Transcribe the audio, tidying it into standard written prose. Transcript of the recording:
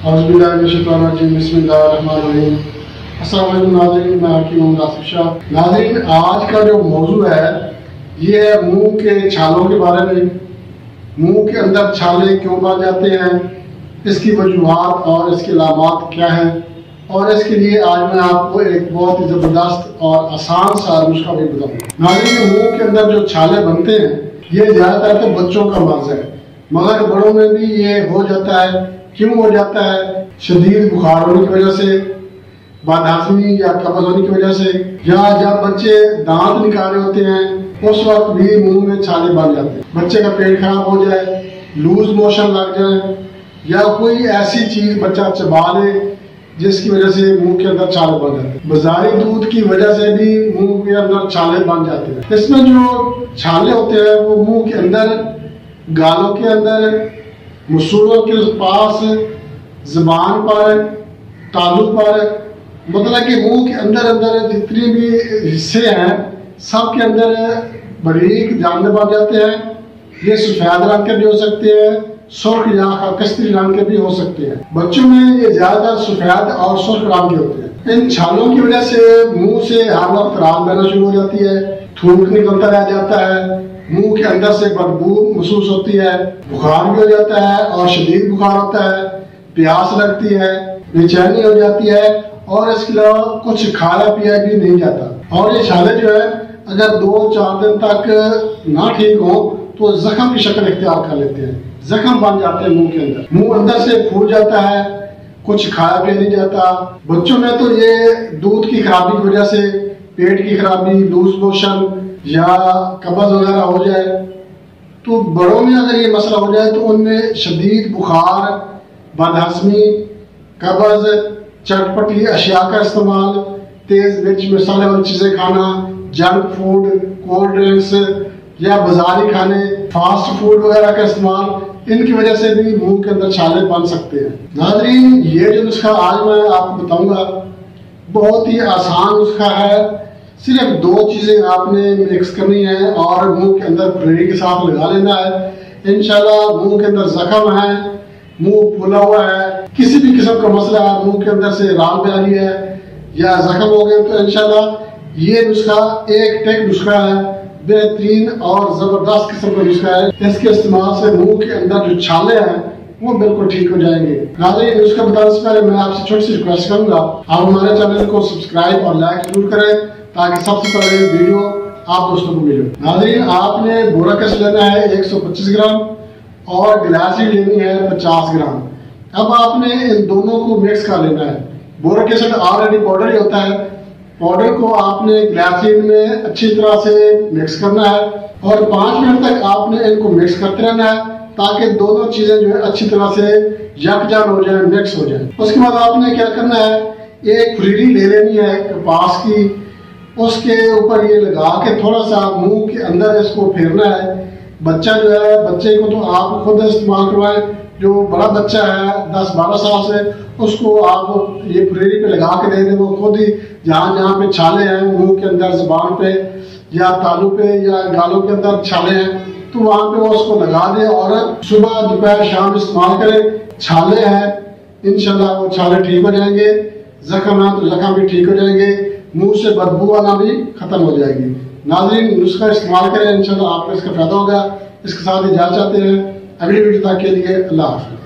नाज़रीन, मैं हकीम मोहम्मद आसिफ शाह। नाज़रीन, आज का जो मौजू है ये है मुंह के छालों के बारे में। मुंह के अंदर छाले क्यों बन जाते हैं, इसकी वजूहात और इसके अलामात क्या हैं, और इसके लिए आज मैं आपको एक बहुत ही ज़बरदस्त और आसान सा नुस्खा भी बताऊँगा। नाज़रीन, मुंह के अंदर जो छाले बनते हैं ये ज़्यादातर तो बच्चों का मर्ज है, मगर बड़ों में भी ये हो जाता है। क्यों हो जाता है? शदीद बुखार होने की वजह से, बदहज़मी या कब्ज़ होने की वजह से, या जब बच्चे दांत निकाल रहे होते हैं उस वक्त भी मुंह में छाले बन जाते हैं। बच्चे का पेट खराब हो जाए, लूज मोशन लग जाए, या कोई ऐसी चीज बच्चा चबा ले जिसकी वजह से मुंह के अंदर छाले बन जाते हैं। बाजारी दूध की वजह से भी मुंह के अंदर छाले बन जाते हैं। इसमें जो छाले होते हैं वो मुंह के अंदर, गालों के अंदर, मसूड़ों के पास, जुबान पर, तालू पर, मतलब कि मुंह के अंदर अंदर जितने भी हिस्से हैं सब के अंदर बारीक दाने बन जाते हैं। ये सफेद रंग के भी हो सकते हैं, सुर्ख या कश्ती रंग के भी हो सकते हैं। बच्चों में ये ज्यादा सफेद और सुर्ख रंग के होते हैं। इन छालों की वजह से मुंह से हर वक्त रात बहना शुरू हो जाती है, थूक निकलता रह जाता है, मुंह के अंदर से बदबू महसूस होती है, बुखार भी हो जाता है और शदीद बुखार होता है, प्यास लगती है, बेचैनी हो जाती है, और इसके अलावा कुछ खाया पिया भी नहीं जाता। और ये छाले जो है अगर 2-4 दिन तक ना ठीक हो तो जख्म की शक्ल इख्तियार कर लेते हैं, जख्म बन जाते हैं मुंह के अंदर, मुंह अंदर से फूल जाता है, कुछ खाया पिया नहीं जाता। बच्चों में तो ये दूध की खराबी की वजह से पेट की खराबी, लूज मोशन या कब्ज वगैरह हो जाए। तो बड़ों में अगर ये मसला हो जाए तो उनमें शदीद बुखार, बदहज़मी, कब्ज, चटपटी अशिया का इस्तेमाल, तेज मिर्च मसाले वाली चीजें खाना, जंक फूड, कोल्ड ड्रिंक्स या बाजारी खाने, फास्ट फूड वगैरह का इस्तेमाल, इनकी वजह से भी मुंह के अंदर छाले बन सकते हैं। नाज़रीन, ये जो नुस्खा आज मैं आपको बताऊंगा बहुत ही आसान नुस्खा है। सिर्फ 2 चीजें आपने मिक्स करनी है और मुंह के अंदर खुरड़ी के साथ लगा लेना है। इंशाल्लाह मुंह के अंदर जख्म है, मुंह फूला हुआ है, किसी भी किस्म का मसला है, मुंह के अंदर से राल बयानी है या जख्म हो गए, तो इंशाल्लाह ये नुस्खा एक टेक नुस्खा है, बेहतरीन और जबरदस्त किस्म का नुस्खा है। इसके इस्तेमाल से मुंह के अंदर जो छाले हैं वो बिल्कुल ठीक हो जाएंगे। नाज़रीन, नुस्खा बताने से पहले मैं आपसे छोटी सी रिक्वेस्ट करूंगा, आप हमारे चैनल को सब्सक्राइब और लाइक जरूर करें ताकि सबसे पहले वीडियो आप दोस्तों को मिले। नाज़रीन, आपने बोराक एसिड लेना है 125 ग्राम और ग्लाइसिन लेनी है 50 ग्राम। अब आपने इन दोनों को मिक्स कर लेना है। बोराक एसिड ऑलरेडी पाउडर ही होता है, पाउडर को आपने ग्लाइसिन में अच्छी तरह से मिक्स करना है और 5 मिनट तक आपने इनको मिक्स करते रहना है ताकि दोनों चीजें जो है अच्छी तरह से यकजान हो जाए, मिक्स हो जाए। उसके बाद आपने क्या करना है, एक खुरीड़ी ले लेनी है कपास की, उसके ऊपर ये लगा के थोड़ा सा मुंह के अंदर इसको फेरना है। बच्चा जो है, बच्चे को तो आप खुद इस्तेमाल करवाएं, जो बड़ा बच्चा है 10-12 साल से, उसको आप ये खुरीड़ी पे लगा के दे दें, वो खुद ही जहाँ जहाँ पे छाले हैं मुंह के अंदर, जुबान पे या तालू पे या गालों के अंदर छाले हैं तो वहाँ पे वो उसको लगा दे और सुबह दोपहर शाम इस्तेमाल करें। छाले हैं इंशाल्लाह वो छाले ठीक हो जाएंगे, जख्म है तो जख्म भी ठीक हो जाएंगे, मुंह से बदबू आना भी खत्म हो जाएगी। नाज़रीन, नुस्खा इस्तेमाल करें, इंशाल्लाह आपको इसका फायदा होगा। इसके साथ इजाज़त चाहते हैं, अगली वीडियो तक के लिए अल्लाह हाफ़िज़।